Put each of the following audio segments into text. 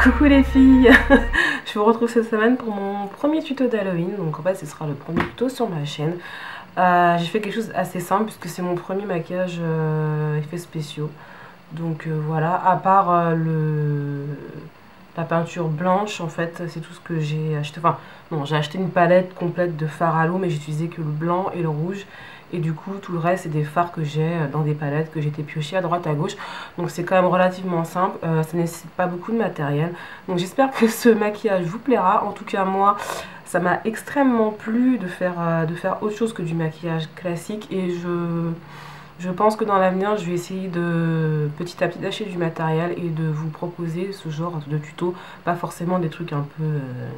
Coucou les filles. Je vous retrouve cette semaine pour mon premier tuto d'Halloween. Donc en fait ce sera le premier tuto sur ma chaîne. J'ai fait quelque chose d'assez simple puisque c'est mon premier maquillage effets spéciaux. Donc voilà, à part la peinture blanche, en fait c'est tout ce que j'ai acheté. Enfin non, j'ai acheté une palette complète de fards à l'eau, mais j'ai utilisé que le blanc et le rouge. Et du coup, tout le reste, c'est des fards que j'ai dans des palettes que j'ai été piocher à droite, à gauche. Donc c'est quand même relativement simple. Ça nécessite pas beaucoup de matériel. Donc j'espère que ce maquillage vous plaira. En tout cas, moi, ça m'a extrêmement plu de faire autre chose que du maquillage classique. Et je pense que dans l'avenir, je vais essayer de petit à petit d'acheter du matériel et de vous proposer ce genre de tuto. Pas forcément des trucs un peu,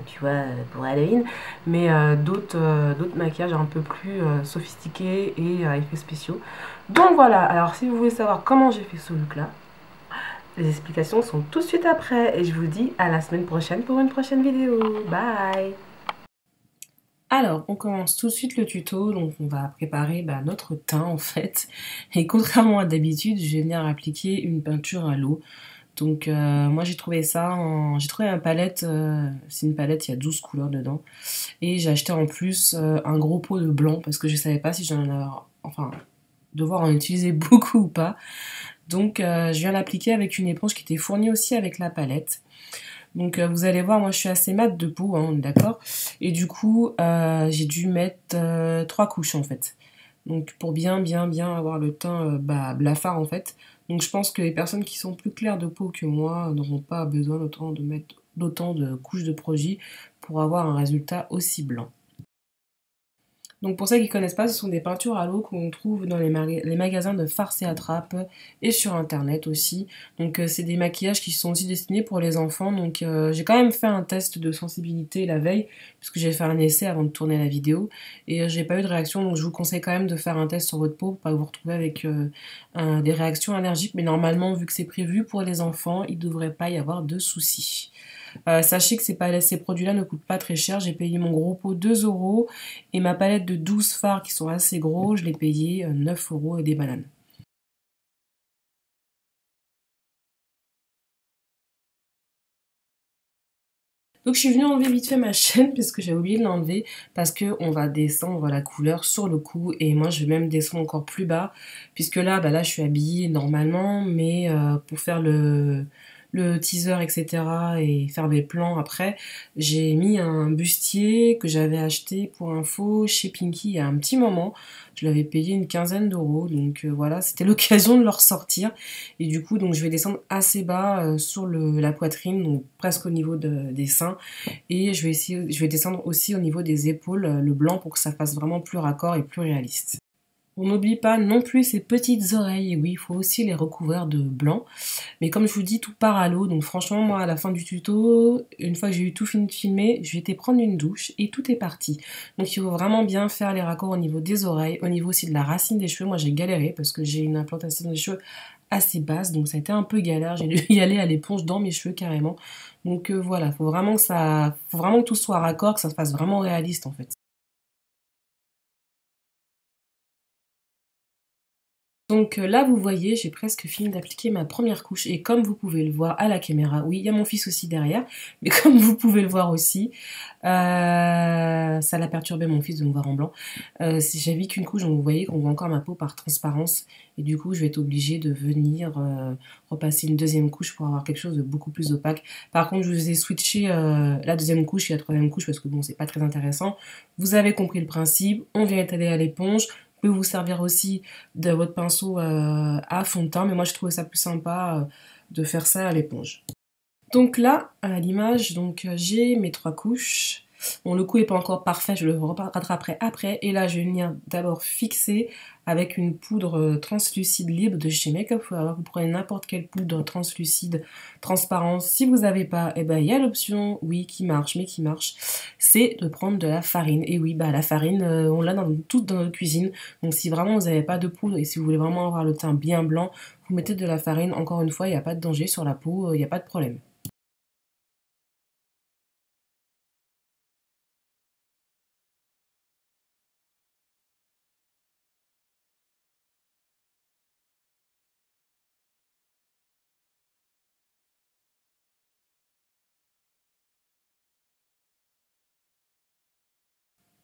tu vois, pour Halloween, mais d'autres maquillages un peu plus sophistiqués et à effets spéciaux. Donc voilà, alors si vous voulez savoir comment j'ai fait ce look-là, les explications sont tout de suite après. Et je vous dis à la semaine prochaine pour une prochaine vidéo. Bye! Alors, on commence tout de suite le tuto, donc on va préparer notre teint en fait. Et contrairement à d'habitude, je vais venir appliquer une peinture à l'eau. Donc moi j'ai trouvé ça, j'ai trouvé une palette, c'est une palette, il y a 12 couleurs dedans. Et j'ai acheté en plus un gros pot de blanc parce que je savais pas si j'en allais, enfin, devoir en utiliser beaucoup ou pas. Donc je viens l'appliquer avec une éponge qui était fournie aussi avec la palette. Donc vous allez voir, moi je suis assez mate de peau, hein, on est d'accord. Et du coup, j'ai dû mettre 3 couches en fait. Donc pour bien avoir le teint blafard en fait. Donc je pense que les personnes qui sont plus claires de peau que moi n'auront pas besoin d'autant de mettre d'autant de couches de produit pour avoir un résultat aussi blanc. Donc pour ceux qui ne connaissent pas, ce sont des peintures à l'eau qu'on trouve dans les magasins de farce et attrape et sur internet aussi. Donc c'est des maquillages qui sont aussi destinés pour les enfants. Donc j'ai quand même fait un test de sensibilité la veille, puisque j'ai fait un essai avant de tourner la vidéo. Et j'ai pas eu de réaction, donc je vous conseille quand même de faire un test sur votre peau pour pas vous retrouver avec des réactions allergiques. Mais normalement, vu que c'est prévu pour les enfants, il ne devrait pas y avoir de soucis. Sachez que ces produits-là ne coûtent pas très cher. J'ai payé mon gros pot 2 € et ma palette de 12 fards qui sont assez gros, je l'ai payé 9 € et des bananes. Donc je suis venue enlever vite fait ma chaîne parce que j'ai oublié de l'enlever parce qu'on va descendre la couleur sur le cou et moi je vais même descendre encore plus bas puisque là je suis habillée normalement mais pour faire le teaser etc et faire des plans après j'ai mis un bustier que j'avais acheté pour info chez Pinky il y a un petit moment. Je l'avais payé une quinzaine d'euros donc voilà c'était l'occasion de le ressortir et du coup donc je vais descendre assez bas sur la poitrine donc presque au niveau des seins et je vais descendre aussi au niveau des épaules le blanc pour que ça fasse vraiment plus raccord et plus réaliste. On n'oublie pas non plus ces petites oreilles, et oui, il faut aussi les recouvrir de blanc. Mais comme je vous dis, tout part à l'eau, donc franchement, moi, à la fin du tuto, une fois que j'ai eu tout fini de filmer, je vais été prendre une douche et tout est parti. Donc il faut vraiment bien faire les raccords au niveau des oreilles, au niveau aussi de la racine des cheveux. Moi, j'ai galéré parce que j'ai une implantation des cheveux assez basse, donc ça a été un peu galère. J'ai dû y aller à l'éponge dans mes cheveux carrément. Donc voilà, faut vraiment que tout soit raccord, que ça se fasse vraiment réaliste en fait. Donc là, vous voyez, j'ai presque fini d'appliquer ma première couche. Et comme vous pouvez le voir à la caméra, oui, il y a mon fils aussi derrière. Mais comme vous pouvez le voir aussi, ça l'a perturbé mon fils de me voir en blanc. J'ai vu qu'une couche, donc vous voyez qu'on voit encore ma peau par transparence. Et du coup, je vais être obligée de venir repasser une deuxième couche pour avoir quelque chose de beaucoup plus opaque. Par contre, je vous ai switché la deuxième couche et la troisième couche parce que bon, c'est pas très intéressant. Vous avez compris le principe. On vient étaler à l'éponge. Vous pouvez vous servir aussi de votre pinceau à fond de teint, mais moi je trouvais ça plus sympa de faire ça à l'éponge. Donc là, à l'image, j'ai mes 3 couches. Bon, le coup n'est pas encore parfait, je le rattraperai après. Et là, je vais venir d'abord fixer avec une poudre translucide libre de chez Make Up Forever. Vous prenez n'importe quelle poudre translucide, transparente. Si vous n'avez pas, eh ben, il y a l'option, oui, qui marche, mais qui marche, c'est de prendre de la farine. Et oui, la farine, on l'a toute dans notre cuisine. Donc si vraiment vous n'avez pas de poudre et si vous voulez vraiment avoir le teint bien blanc, vous mettez de la farine. Encore une fois, il n'y a pas de danger sur la peau, il n'y a pas de problème.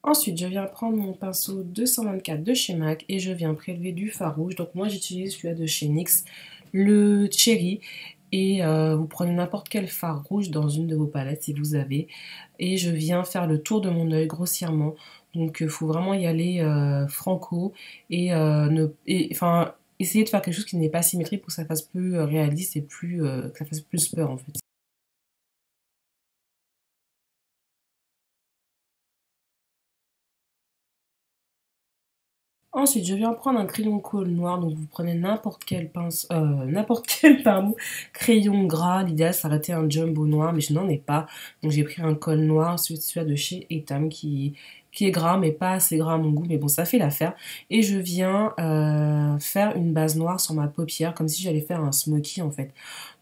Ensuite, je viens prendre mon pinceau 224 de chez MAC et je viens prélever du fard rouge. Donc moi, j'utilise celui-là de chez NYX, le Cherry. Et vous prenez n'importe quel fard rouge dans une de vos palettes si vous avez. Et je viens faire le tour de mon œil grossièrement. Donc il faut vraiment y aller franco et, enfin, essayer de faire quelque chose qui n'est pas symétrique pour que ça fasse plus réaliste et que ça fasse plus peur en fait. Ensuite, je viens prendre un crayon colle noir, donc vous prenez n'importe quel n'importe quel pardon, crayon gras. L'idéal, c'est d'arrêter un jumbo noir, mais je n'en ai pas. Donc j'ai pris un colle noir, celui de chez Etam, qui est gras, mais pas assez gras à mon goût, mais bon, ça fait l'affaire. Et je viens faire une base noire sur ma paupière, comme si j'allais faire un smoky en fait.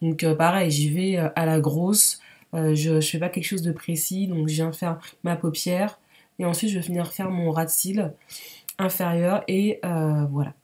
Donc pareil, j'y vais à la grosse. Je fais pas quelque chose de précis, donc je viens faire ma paupière. Et ensuite, je vais venir faire mon ras de cils inférieur et voilà.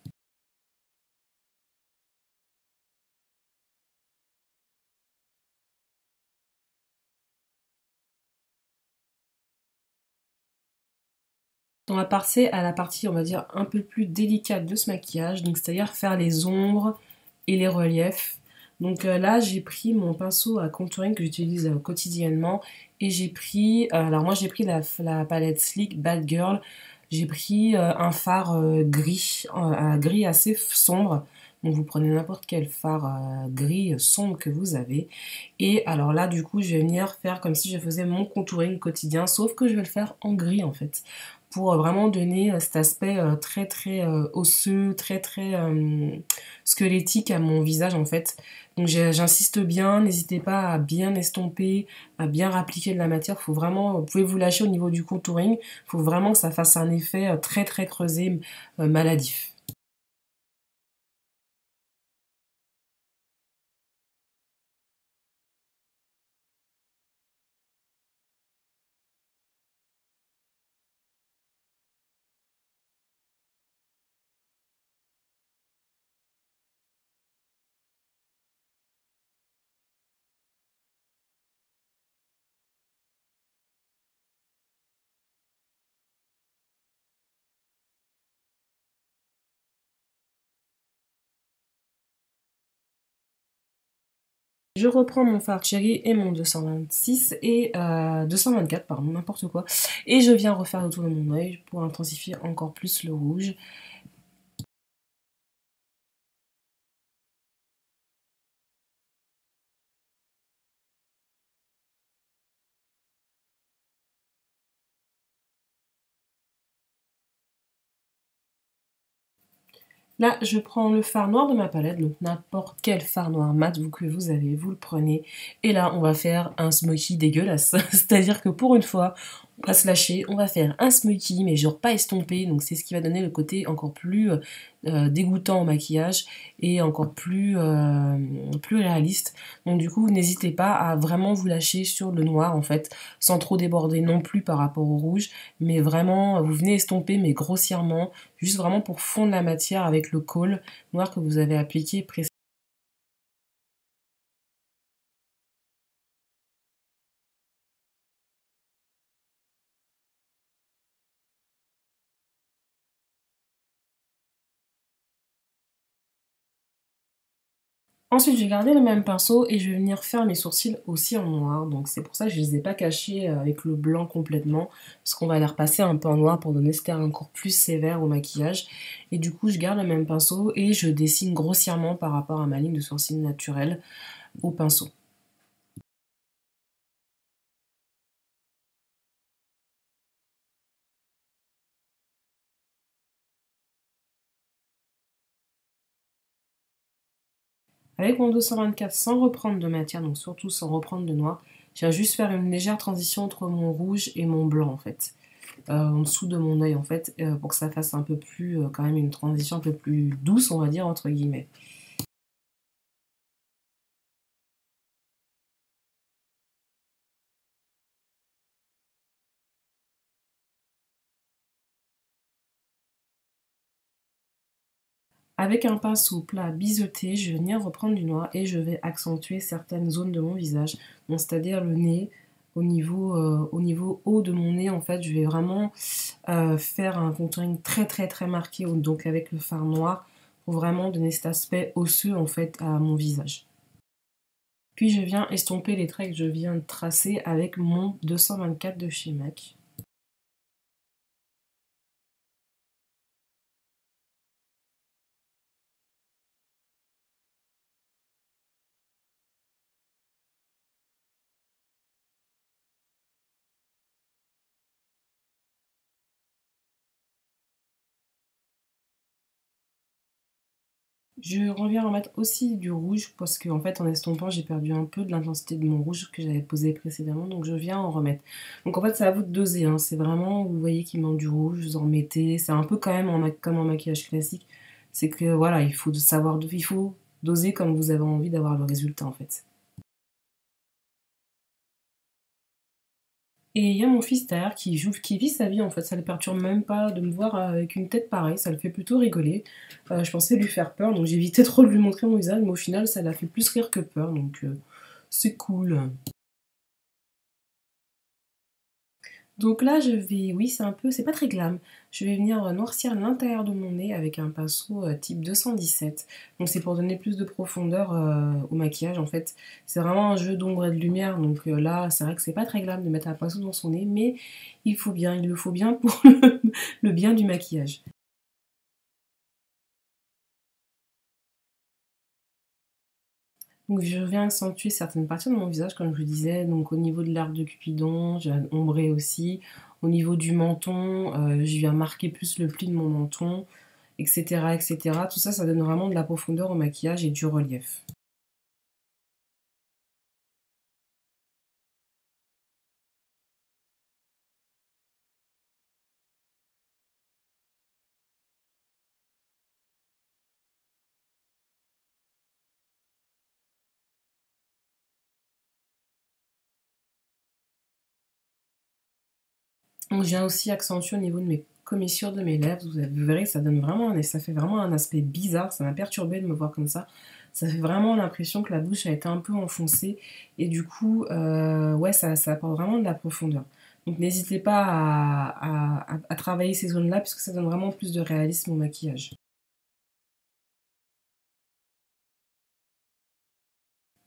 On va passer à la partie, on va dire, un peu plus délicate de ce maquillage, donc c'est-à-dire faire les ombres et les reliefs. Donc là, j'ai pris mon pinceau à contouring que j'utilise quotidiennement et j'ai pris, alors moi j'ai pris la palette Sleek Bad Girl, j'ai pris un fard gris, un gris assez sombre. Donc vous prenez n'importe quel fard gris sombre que vous avez. Et alors là, du coup, je vais venir faire comme si je faisais mon contouring quotidien, sauf que je vais le faire en gris en fait pour vraiment donner cet aspect très très osseux, très très squelettique à mon visage en fait. Donc j'insiste bien, n'hésitez pas à bien estomper, à bien appliquer de la matière. Faut vraiment, vous pouvez vous lâcher au niveau du contouring, il faut vraiment que ça fasse un effet très très creusé, maladif. Je reprends mon fard Cherry et mon 226 et 224, pardon, n'importe quoi. Et je viens refaire le tour de mon œil pour intensifier encore plus le rouge. Là, je prends le fard noir de ma palette, donc n'importe quel fard noir mat que vous avez, vous le prenez. Et là, on va faire un smoky dégueulasse. C'est-à-dire que pour une fois, on va se lâcher, on va faire un smoky, mais genre pas estompé. Donc c'est ce qui va donner le côté encore plus dégoûtant au maquillage et encore plus réaliste. Donc du coup, n'hésitez pas à vraiment vous lâcher sur le noir en fait, sans trop déborder non plus par rapport au rouge. Mais vraiment, vous venez estomper, mais grossièrement, juste vraiment pour fondre la matière avec le col noir que vous avez appliqué précédemment. Ensuite, je vais garder le même pinceau et je vais venir faire mes sourcils aussi en noir. Donc c'est pour ça que je ne les ai pas cachés avec le blanc complètement, parce qu'on va les repasser un peu en noir pour donner cet air encore plus sévère au maquillage. Et du coup, je garde le même pinceau et je dessine grossièrement par rapport à ma ligne de sourcil naturelle au pinceau. Avec mon 224, sans reprendre de matière, donc surtout sans reprendre de noir, je viens juste faire une légère transition entre mon rouge et mon blanc en fait. En dessous de mon œil en fait, pour que ça fasse un peu plus, quand même une transition un peu plus douce, on va dire, entre guillemets. Avec un pinceau plat biseauté, je vais venir reprendre du noir et je vais accentuer certaines zones de mon visage, donc c'est-à-dire le nez, au niveau haut de mon nez, en fait, je vais vraiment faire un contouring très très très marqué, donc avec le fard noir, pour vraiment donner cet aspect osseux, en fait, à mon visage. Puis je viens estomper les traits que je viens de tracer avec mon 224 de chez MAC. Je reviens remettre aussi du rouge parce qu'en fait en estompant j'ai perdu un peu de l'intensité de mon rouge que j'avais posé précédemment, donc je viens en remettre. Donc en fait c'est à vous de doser, hein. C'est vraiment, vous voyez qu'il manque du rouge, vous en mettez, c'est un peu quand même comme en maquillage classique, c'est que voilà, il faut doser comme vous avez envie d'avoir le résultat en fait. Et il y a mon fils derrière qui vit sa vie en fait, ça le perturbe même pas de me voir avec une tête pareille, ça le fait plutôt rigoler. Je pensais lui faire peur, donc j'évitais trop de lui montrer mon visage, mais au final ça l'a fait plus rire que peur, donc c'est cool. Donc là je vais, oui c'est un peu, c'est pas très glam, je vais venir noircir l'intérieur de mon nez avec un pinceau type 217. Donc c'est pour donner plus de profondeur au maquillage en fait. C'est vraiment un jeu d'ombre et de lumière, donc là c'est vrai que c'est pas très glam de mettre un pinceau dans son nez, mais il le faut bien pour le bien du maquillage. Donc je viens accentuer certaines parties de mon visage, comme je le disais, donc au niveau de l'arc de Cupidon, je viens ombrer aussi. Au niveau du menton, je viens marquer plus le pli de mon menton, etc., etc. Tout ça, ça donne vraiment de la profondeur au maquillage et du relief. Donc je viens aussi accentuer au niveau de mes commissures de mes lèvres. Vous verrez, ça fait vraiment un aspect bizarre. Ça m'a perturbé de me voir comme ça. Ça fait vraiment l'impression que la bouche a été un peu enfoncée. Et du coup, ouais, ça apporte vraiment de la profondeur. Donc n'hésitez pas à travailler ces zones-là, puisque ça donne vraiment plus de réalisme au maquillage.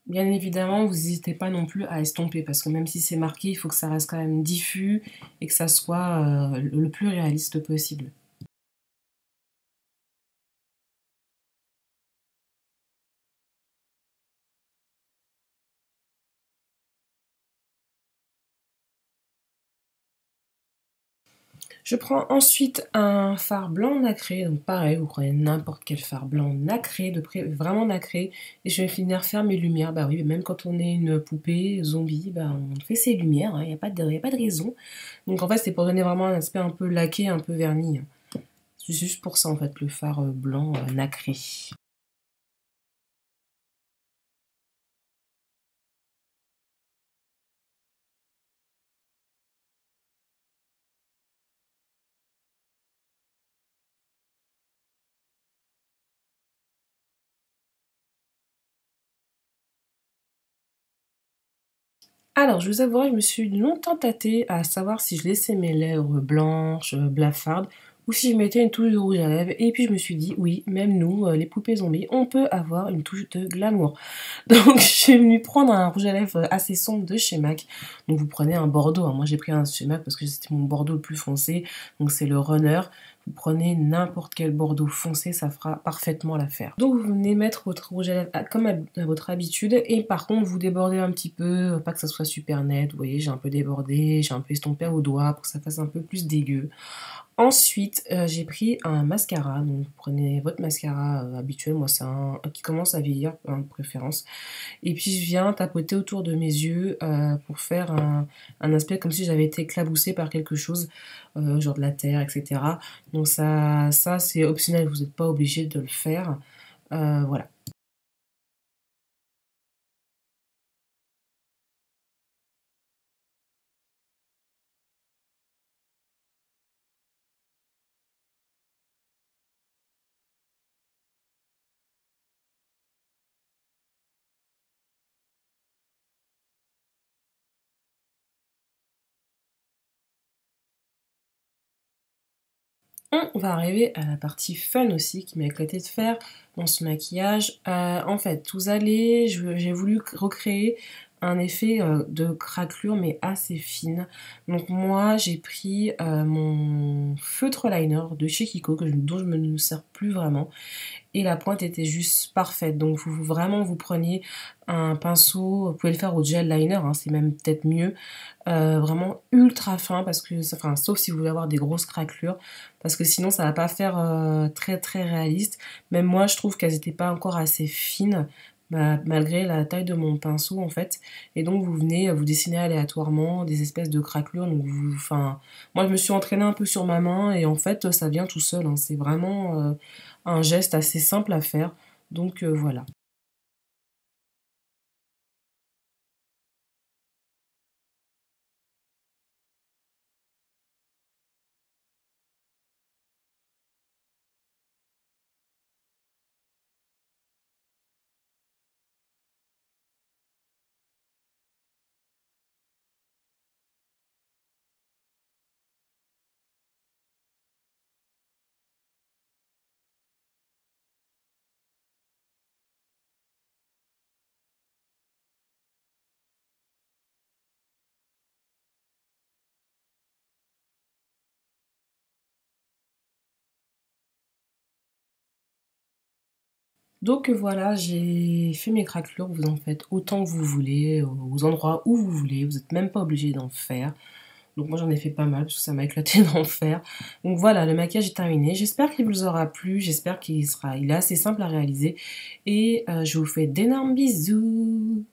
Bien évidemment, vous n'hésitez pas non plus à estomper, parce que même si c'est marqué, il faut que ça reste quand même diffus et que ça soit le plus réaliste possible. Je prends ensuite un fard blanc nacré, donc pareil, vous prenez n'importe quel fard blanc nacré, vraiment nacré, et je vais finir faire mes lumières. Bah oui, même quand on est une poupée zombie, bah on fait ses lumières, il n'y a pas de, y a pas de raison. Donc en fait, c'est pour donner vraiment un aspect un peu laqué, un peu verni. C'est juste pour ça en fait, le fard blanc nacré. Alors, je vous avouerai, je me suis longtemps tâtée à savoir si je laissais mes lèvres blanches, blafardes, ou si je mettais une touche de rouge à lèvres. Et puis je me suis dit, oui, même nous, les poupées zombies, on peut avoir une touche de glamour. Donc je suis venue prendre un rouge à lèvres assez sombre de chez MAC. Donc vous prenez un bordeaux, hein. Moi j'ai pris un de chez MAC parce que c'était mon bordeaux le plus foncé. Donc c'est le runner. Vous prenez n'importe quel bordeaux foncé, ça fera parfaitement l'affaire. Donc vous venez mettre votre rouge à lèvres comme à votre habitude. Et par contre vous débordez un petit peu, pas que ça soit super net. Vous voyez, j'ai un peu débordé, j'ai un peu estompé au doigt pour que ça fasse un peu plus dégueu. Ensuite, j'ai pris un mascara, donc vous prenez votre mascara habituel, moi c'est un qui commence à vieillir de préférence. Et puis je viens tapoter autour de mes yeux pour faire un aspect comme si j'avais été éclaboussée par quelque chose, genre de la terre, etc. Donc ça c'est optionnel, vous n'êtes pas obligé de le faire. Voilà. On va arriver à la partie fun aussi qui m'a éclaté de faire dans ce maquillage. En fait, j'ai voulu recréer un effet de craquelure mais assez fine. Donc moi j'ai pris mon feutre liner de chez Kiko dont je ne me sers plus vraiment et la pointe était juste parfaite. Donc vraiment vous preniez un pinceau, vous pouvez le faire au gel liner, hein, c'est même peut-être mieux, vraiment ultra fin parce que, enfin sauf si vous voulez avoir des grosses craquelures, parce que sinon ça va pas faire très très réaliste. Même moi je trouve qu'elles n'étaient pas encore assez fines. Malgré la taille de mon pinceau en fait, et donc vous venez vous dessiner aléatoirement des espèces de craquelures. Donc enfin moi je me suis entraînée un peu sur ma main et en fait ça vient tout seul, hein. C'est vraiment un geste assez simple à faire, donc voilà. Donc voilà, j'ai fait mes craquelures, vous en faites autant que vous voulez, aux endroits où vous voulez, vous n'êtes même pas obligé d'en faire. Donc moi j'en ai fait pas mal parce que ça m'a éclaté d'en faire. Donc voilà, le maquillage est terminé. J'espère qu'il vous aura plu, j'espère il est assez simple à réaliser. Et je vous fais d'énormes bisous.